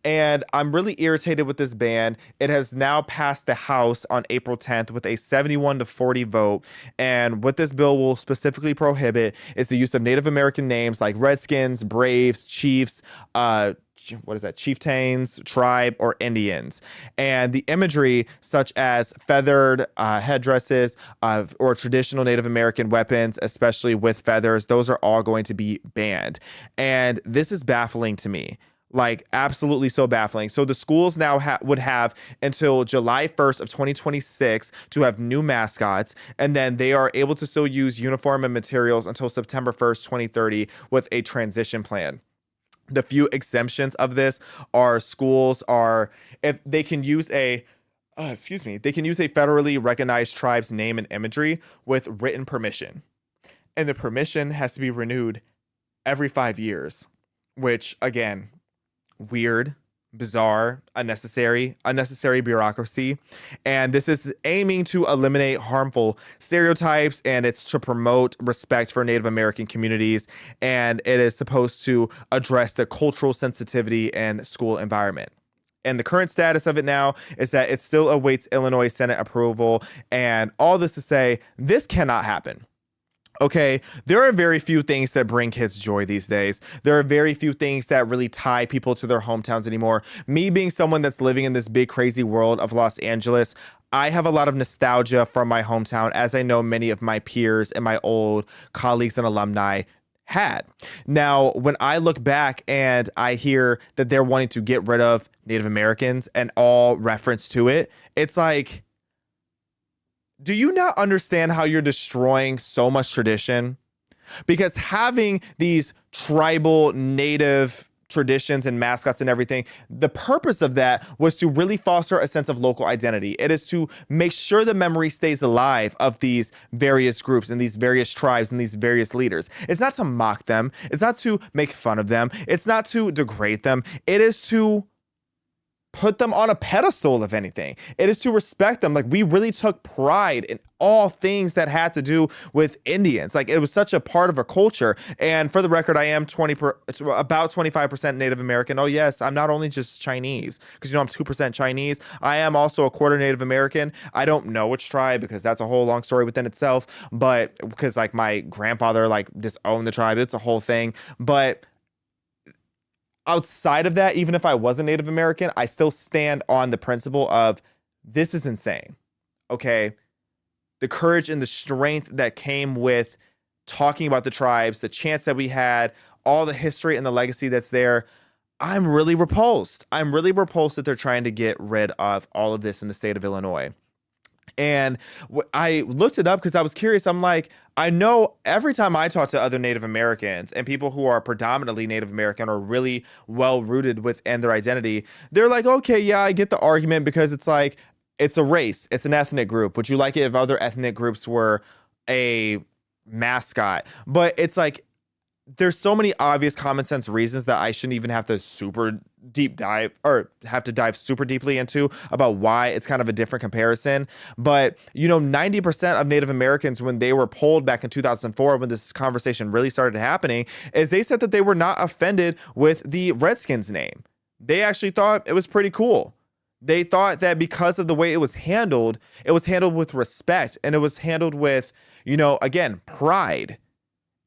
And I'm really irritated with this ban. It has now passed the House on April 10th with a 71-40 vote. And what this bill will specifically prohibit is the use of Native American names like Redskins, Braves, Chiefs, chieftains, tribe, or Indians. And the imagery such as feathered headdresses or traditional Native American weapons, especially with feathers, those are all going to be banned. And this is baffling to me. Like, absolutely so baffling. So the schools now would have until July 1st of 2026 to have new mascots, and then they are able to still use uniform and materials until September 1st, 2030 with a transition plan. The few exemptions of this are schools are, if they can use they can use a federally recognized tribe's name and imagery with written permission. And the permission has to be renewed every 5 years, which again, weird, bizarre, unnecessary bureaucracy. And this is aiming to eliminate harmful stereotypes, and it's to promote respect for Native American communities. And it is supposed to address the cultural sensitivity and school environment. And the current status of it now is that it still awaits Illinois Senate approval. And all this to say, this cannot happen. Okay, there are very few things that bring kids joy these days. There are very few things that really tie people to their hometowns anymore. Me being someone that's living in this big, crazy world of Los Angeles, I have a lot of nostalgia from my hometown, as I know many of my peers and my old colleagues and alumni had. Now, when I look back and I hear that they're wanting to get rid of Native Americans and all reference to it, it's like, do you not understand how you're destroying so much tradition? Because having these tribal native traditions and mascots and everything, the purpose of that was to really foster a sense of local identity. It is to make sure the memory stays alive of these various groups and these various tribes and these various leaders. It's not to mock them. It's not to make fun of them. It's not to degrade them. It is to put them on a pedestal, if anything. It is to respect them. Like, we really took pride in all things that had to do with Indians. Like, it was such a part of a culture. And for the record, I am about 25% Native American. Oh yes, I'm not only just Chinese, because I'm 2% Chinese. I am also a quarter Native American. I don't know which tribe, because that's a whole long story within itself. But because like my grandfather disowned the tribe, it's a whole thing. But outside of that, even if I wasn't Native American, I still stand on the principle of this is insane. Okay. The courage and the strength that came with talking about the tribes, the chance that we had, all the history and the legacy that's there. I'm really repulsed. I'm really repulsed that they're trying to get rid of all of this in the state of Illinois. And I looked it up because I was curious. I'm like, I know every time I talk to other Native Americans and people who are predominantly Native American or really well rooted within their identity, they're like, okay, yeah, I get the argument, because it's like, it's a race, it's an ethnic group. Would you like it if other ethnic groups were a mascot? But it's like, there's so many obvious common sense reasons that I shouldn't even have to dive super deeply into about why it's kind of a different comparison. But 90% of Native Americans, when they were polled back in 2004, when this conversation really started happening, is they said that they were not offended with the Redskins name. They actually thought it was pretty cool. They thought that because of the way it was handled with respect, and it was handled with, again, pride.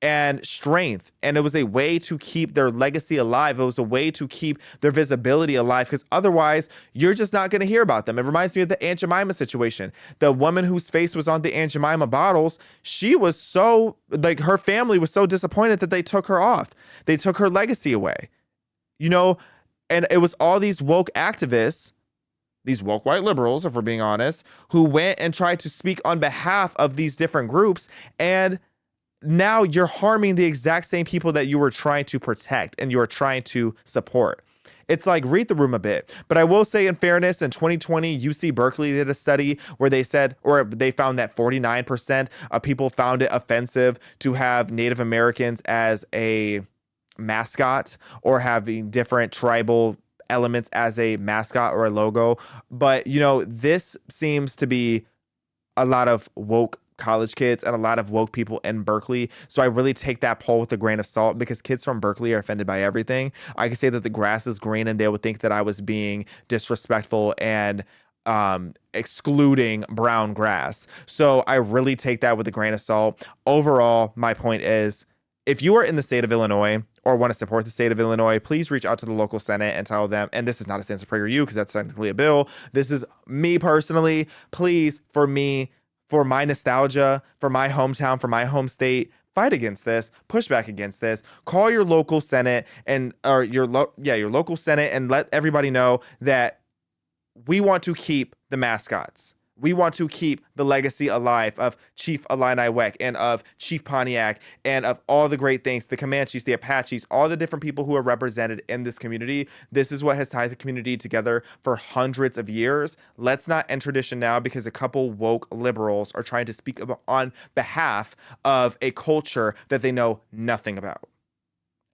and strength. And it was a way to keep their legacy alive. It was a way to keep their visibility alive, because otherwise you're just not going to hear about them. It reminds me of the Aunt Jemima situation. The woman whose face was on the Aunt Jemima bottles, she was so, like, her family was so disappointed that they took her off. They took her legacy away, you know, and it was all these woke activists, these woke white liberals, if we're being honest, who went and tried to speak on behalf of these different groups. And now you're harming the exact same people that you were trying to protect and you were trying to support. It's like, read the room a bit. But I will say, in fairness, in 2020, UC Berkeley did a study where they said, or they found that 49% of people found it offensive to have Native Americans as a mascot or having different tribal elements as a mascot or a logo. But, you know, this seems to be a lot of woke college kids and a lot of woke people in Berkeley. So I really take that poll with a grain of salt, because kids from Berkeley are offended by everything. I could say that the grass is green and they would think that I was being disrespectful and excluding brown grass. So I really take that with a grain of salt. Overall, my point is, if you are in the state of Illinois or want to support the state of Illinois, please reach out to the local Senate and tell them, and this is not a stance of PragerU because that's technically a bill. This is me personally. Please, for my nostalgia, for my hometown, for my home state, fight against this, push back against this, call your local Senate or your local Senate and let everybody know that we want to keep the mascots. We want to keep the legacy alive of Chief Illini Weck and of Chief Pontiac and of all the great things, the Comanches, the Apaches, all the different people who are represented in this community. This is what has tied the community together for hundreds of years. Let's not end tradition now because a couple woke liberals are trying to speak on behalf of a culture that they know nothing about.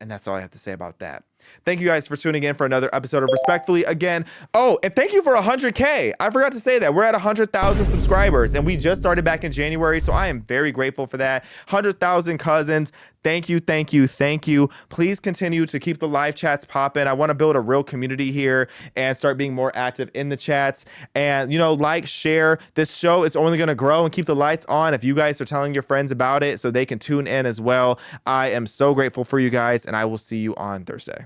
And that's all I have to say about that. Thank you guys for tuning in for another episode of Respectfully. Again, oh, and thank you for 100K. I forgot to say that. We're at 100,000 subscribers, and we just started back in January, so I am very grateful for that. 100,000 cousins. Thank you, thank you, thank you. Please continue to keep the live chats popping. I want to build a real community here and start being more active in the chats. And, you know, like, share. This show is only going to grow, and keep the lights on if you guys are telling your friends about it so they can tune in as well. I am so grateful for you guys, and I will see you on Thursday.